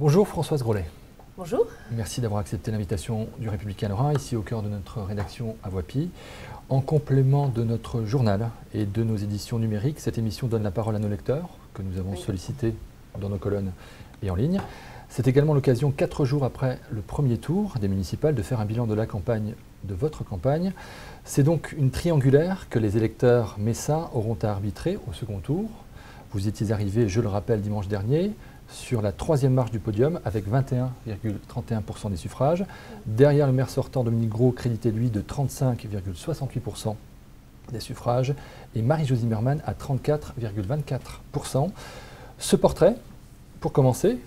Bonjour Françoise Grolet. Bonjour. Merci d'avoir accepté l'invitation du Républicain Lorrain, ici au cœur de notre rédaction à Voipy. En complément de notre journal et de nos éditions numériques, cette émission donne la parole à nos lecteurs, que nous avons sollicités dans nos colonnes et en ligne. C'est également l'occasion, 4 jours après le premier tour des municipales, de faire un bilan de la campagne, de votre campagne. C'est donc une triangulaire que les électeurs messins auront à arbitrer au second tour. Vous étiez arrivé, je le rappelle, dimanche dernier, sur la 3e marche du podium avec 21,31% des suffrages. Derrière le maire sortant Dominique Gros, crédité lui de 35,68% des suffrages, et Marie-Josie Merman à 34,24%. Ce portrait, pour commencer,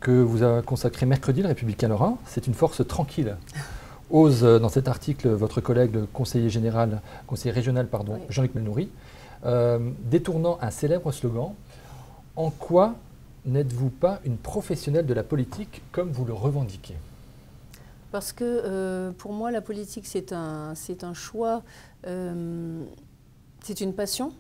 que vous a consacré mercredi le Républicain Lorrain, c'est une force tranquille. Ose, dans cet article, votre collègue, le conseiller régional, Jean-Luc Melnouri, détournant un célèbre slogan, « En quoi n'êtes-vous pas une professionnelle de la politique comme vous le revendiquez ?» Parce que pour moi, la politique, c'est un choix, c'est une passion.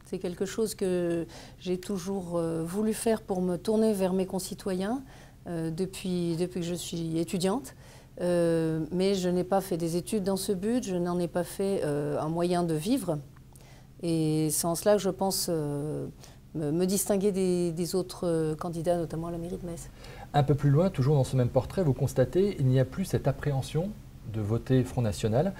C'est quelque chose que j'ai toujours voulu faire pour me tourner vers mes concitoyens depuis que je suis étudiante. Mais je n'ai pas fait des études dans ce but, je n'en ai pas fait un moyen de vivre. Et c'est en cela que je pense me distinguer des autres candidats, notamment à la mairie de Metz. Un peu plus loin, toujours dans ce même portrait, vous constatez qu'il n'y a plus cette appréhension de voter Front National.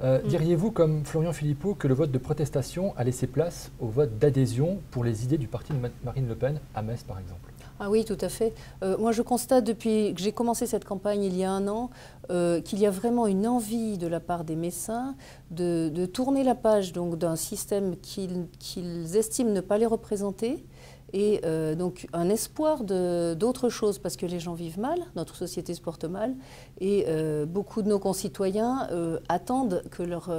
Diriez-vous, comme Florian Philippot, que le vote de protestation a laissé place au vote d'adhésion pour les idées du parti de Marine Le Pen à Metz, par exemple? Ah oui, tout à fait. Moi, je constate depuis que j'ai commencé cette campagne il y a 1 an qu'il y a vraiment une envie de la part des Messins de tourner la page d'un système qu'ils estiment ne pas les représenter et donc un espoir d'autre chose parce que les gens vivent mal, notre société se porte mal et beaucoup de nos concitoyens attendent que leurs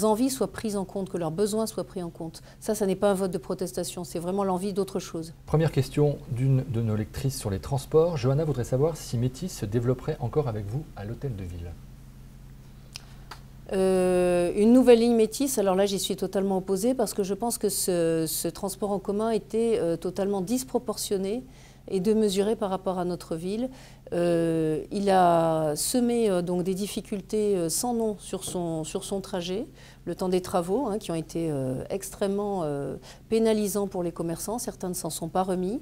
envies soient prises en compte, que leurs besoins soient pris en compte. Ça n'est pas un vote de protestation, c'est vraiment l'envie d'autre chose. Première question d'une de nos lectrices sur les transports. Johanna voudrait savoir si Métis se développerait encore avec vous à l'hôtel de ville. Une nouvelle ligne Métis, alors là j'y suis totalement opposée parce que je pense que ce transport en commun était totalement disproportionné et démesuré par rapport à notre ville. Il a semé donc des difficultés sans nom sur son trajet, le temps des travaux qui ont été extrêmement pénalisants pour les commerçants, certains ne s'en sont pas remis.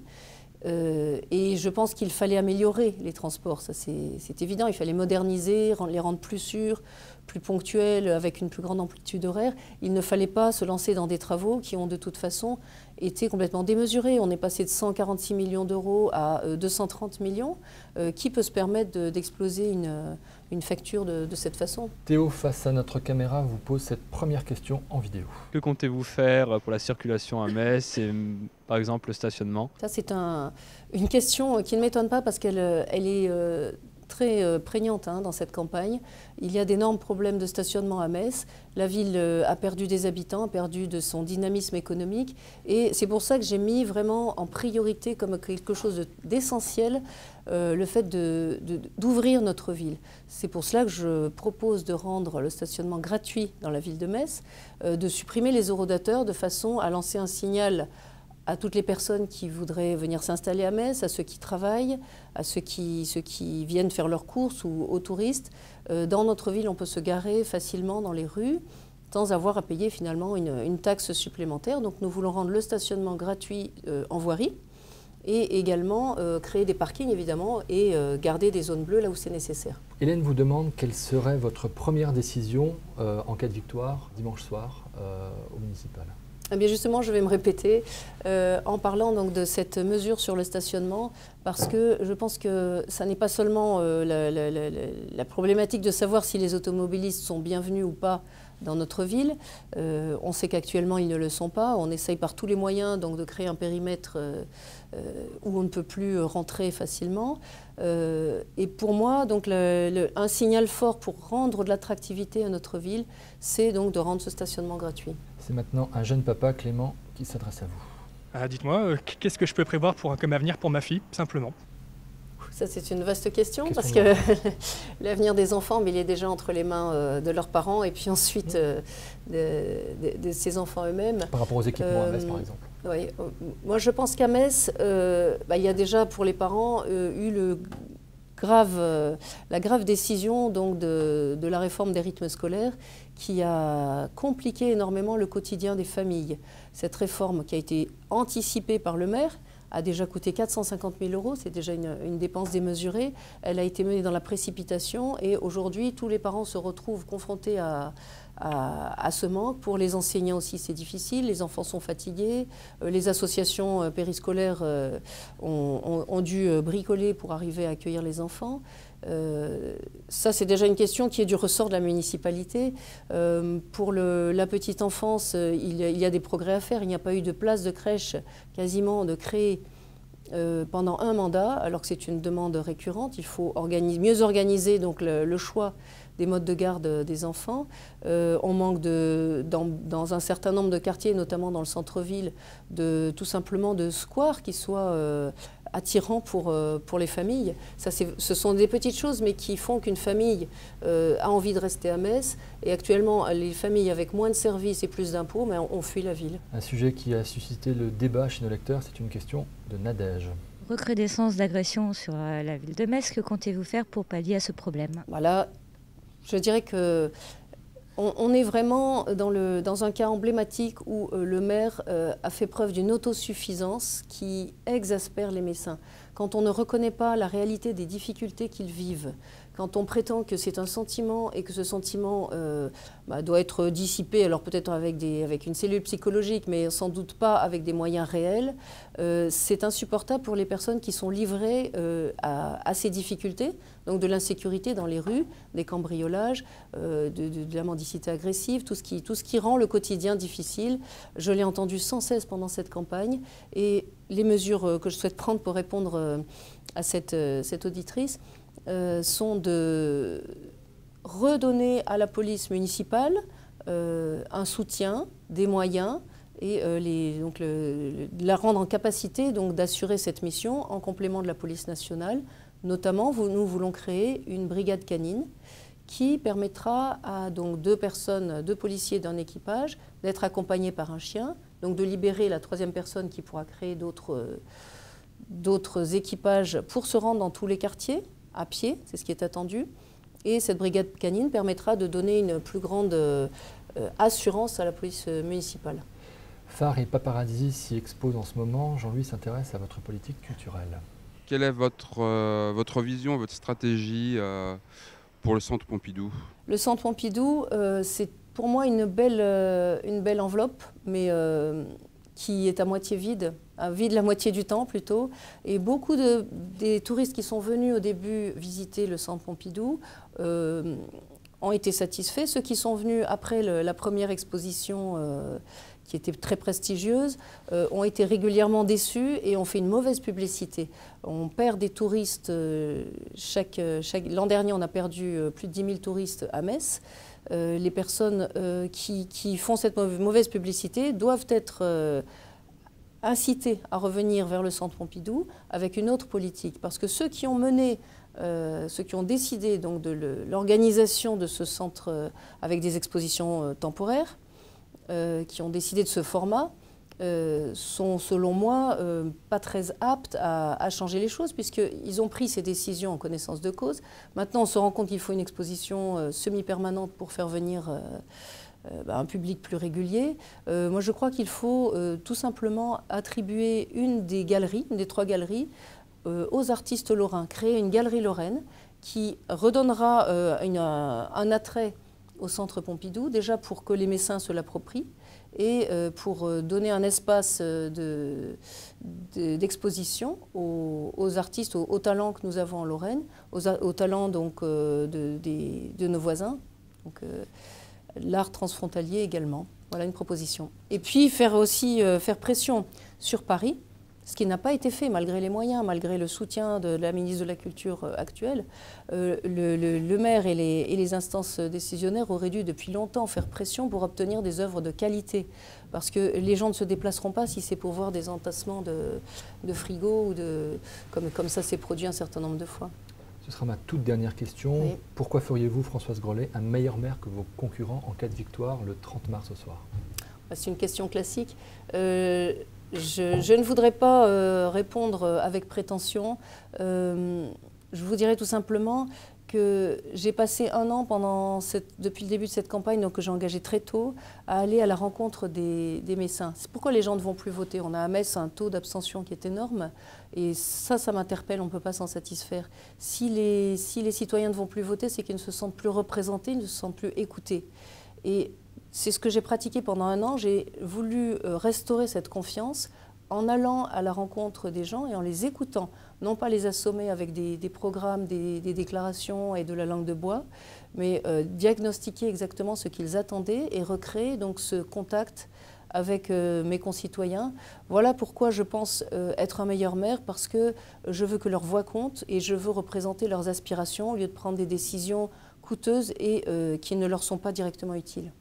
Et je pense qu'il fallait améliorer les transports, ça c'est évident, il fallait moderniser, les rendre plus sûrs, plus ponctuels, avec une plus grande amplitude horaire. Il ne fallait pas se lancer dans des travaux qui ont de toute façon été complètement démesurés. On est passé de 146 millions d'euros à 230 millions. Qui peut se permettre d'exploser une facture de cette façon? Théo, face à notre caméra, vous pose cette première question en vidéo. Que comptez-vous faire pour la circulation à Metz et par exemple le stationnement? Ça c'est une question qui ne m'étonne pas parce qu'elle est très prégnante dans cette campagne. Il y a d'énormes problèmes de stationnement à Metz. La ville a perdu des habitants, a perdu de son dynamisme économique. Et c'est pour ça que j'ai mis vraiment en priorité comme quelque chose d'essentiel le fait d'ouvrir notre ville. C'est pour cela que je propose de rendre le stationnement gratuit dans la ville de Metz, de supprimer les horodateurs de façon à lancer un signal à toutes les personnes qui voudraient venir s'installer à Metz, à ceux qui travaillent, à ceux qui viennent faire leurs courses ou aux touristes. Dans notre ville, on peut se garer facilement dans les rues sans avoir à payer finalement une taxe supplémentaire. Donc nous voulons rendre le stationnement gratuit en voirie et également créer des parkings évidemment et garder des zones bleues là où c'est nécessaire. Hélène vous demande quelle serait votre première décision en cas de victoire dimanche soir au municipal. Eh bien justement, je vais me répéter en parlant donc de cette mesure sur le stationnement parce que je pense que ça n'est pas seulement la problématique de savoir si les automobilistes sont bienvenus ou pas dans notre ville. On sait qu'actuellement, ils ne le sont pas. On essaye par tous les moyens donc, de créer un périmètre où on ne peut plus rentrer facilement. Et pour moi, donc, un signal fort pour rendre de l'attractivité à notre ville, c'est donc de rendre ce stationnement gratuit. C'est maintenant un jeune papa, Clément, qui s'adresse à vous. Dites-moi, qu'est-ce que je peux prévoir comme avenir pour ma fille, simplement? Ça, c'est une vaste question parce que l'avenir des enfants, mais il est déjà entre les mains de leurs parents et puis ensuite de ces enfants eux-mêmes. Par rapport aux équipements à Metz, par exemple. Oui, moi je pense qu'à Metz, il y a déjà pour les parents eu la grave décision donc, de la réforme des rythmes scolaires qui a compliqué énormément le quotidien des familles. Cette réforme qui a été anticipée par le maire a déjà coûté 450 000 €, c'est déjà une dépense démesurée. Elle a été menée dans la précipitation et aujourd'hui tous les parents se retrouvent confrontés à ce manque. Pour les enseignants aussi c'est difficile, les enfants sont fatigués, les associations périscolaires ont dû bricoler pour arriver à accueillir les enfants. Ça c'est déjà une question qui est du ressort de la municipalité. Pour la petite enfance, il y a des progrès à faire. Il n'y a pas eu de place de crèche quasiment de créer pendant un mandat, alors que c'est une demande récurrente. Il faut mieux organiser donc, le choix des modes de garde des enfants. On manque dans un certain nombre de quartiers, notamment dans le centre-ville, tout simplement de squares qui soient attirants pour les familles. Ce sont des petites choses, mais qui font qu'une famille a envie de rester à Metz. Et actuellement, les familles avec moins de services et plus d'impôts, mais on fuit la ville. Un sujet qui a suscité le débat chez nos lecteurs, c'est une question de Nadège. Recrudescence d'agressions sur la ville de Metz, que comptez-vous faire pour pallier à ce problème? Voilà, je dirais que on est vraiment dans un cas emblématique où le maire a fait preuve d'une autosuffisance qui exaspère les Messins. Quand on ne reconnaît pas la réalité des difficultés qu'ils vivent, quand on prétend que c'est un sentiment et que ce sentiment doit être dissipé, alors peut-être avec une cellule psychologique, mais sans doute pas avec des moyens réels, c'est insupportable pour les personnes qui sont livrées à ces difficultés, donc de l'insécurité dans les rues, des cambriolages, de la mendicité agressive, tout ce qui rend le quotidien difficile. Je l'ai entendu sans cesse pendant cette campagne et les mesures que je souhaite prendre pour répondre à cette auditrice sont de redonner à la police municipale un soutien, des moyens et la rendre en capacité d'assurer cette mission en complément de la police nationale. Notamment, nous voulons créer une brigade canine qui permettra à donc, deux policiers d'un équipage d'être accompagnés par un chien, donc de libérer la troisième personne qui pourra créer d'autres équipages pour se rendre dans tous les quartiers à pied, c'est ce qui est attendu. Et cette brigade canine permettra de donner une plus grande assurance à la police municipale. Phare et Paparazzi s'y exposent en ce moment. Jean-Louis s'intéresse à votre politique culturelle. Quelle est votre vision, votre stratégie pour le Centre Pompidou? Le Centre Pompidou, c'est pour moi une belle enveloppe, mais qui est à moitié vide la moitié du temps plutôt. Et beaucoup des touristes qui sont venus au début visiter le Centre Pompidou ont été satisfaits. Ceux qui sont venus après la première exposition qui était très prestigieuse, ont été régulièrement déçus et ont fait une mauvaise publicité. On perd des touristes. L'an dernier, on a perdu plus de 10 000 touristes à Metz. Les personnes qui font cette mauvaise publicité doivent être incitées à revenir vers le Centre Pompidou avec une autre politique. Parce que ceux qui ont décidé donc, de l'organisation de ce centre avec des expositions temporaires, qui ont décidé de ce format, sont, selon moi, pas très aptes à changer les choses, puisqu'ils ont pris ces décisions en connaissance de cause. Maintenant, on se rend compte qu'il faut une exposition semi-permanente pour faire venir un public plus régulier. Moi, je crois qu'il faut tout simplement attribuer une des 3 galeries, aux artistes lorrains. Créer une galerie lorraine qui redonnera un attrait au Centre Pompidou, déjà pour que les Messins se l'approprient et pour donner un espace d'exposition aux artistes, aux talents que nous avons en Lorraine, aux talents donc, de nos voisins, donc l'art transfrontalier également. Voilà une proposition. Et puis faire pression sur Paris, ce qui n'a pas été fait malgré les moyens, malgré le soutien de la ministre de la Culture actuelle. Le maire et les instances décisionnaires auraient dû depuis longtemps faire pression pour obtenir des œuvres de qualité. Parce que les gens ne se déplaceront pas si c'est pour voir des entassements de frigos, ou comme ça s'est produit un certain nombre de fois. Ce sera ma toute dernière question. Oui. Pourquoi feriez-vous, Françoise Grollet, un meilleur maire que vos concurrents en cas de victoire le 30 mars au soir? C'est une question classique. Je ne voudrais pas répondre avec prétention. Je vous dirais tout simplement que j'ai passé un an depuis le début de cette campagne, donc que j'ai engagé très tôt, à aller à la rencontre des Messins. C'est pourquoi les gens ne vont plus voter. On a à Metz un taux d'abstention qui est énorme et ça m'interpelle, on ne peut pas s'en satisfaire. Si les citoyens ne vont plus voter, c'est qu'ils ne se sentent plus représentés, ils ne se sentent plus écoutés. Et c'est ce que j'ai pratiqué pendant un an. J'ai voulu restaurer cette confiance en allant à la rencontre des gens et en les écoutant, non pas les assommer avec des programmes, des déclarations et de la langue de bois, mais diagnostiquer exactement ce qu'ils attendaient et recréer donc ce contact avec mes concitoyens. Voilà pourquoi je pense être un meilleur maire, parce que je veux que leur voix compte et je veux représenter leurs aspirations au lieu de prendre des décisions coûteuses et qui ne leur sont pas directement utiles.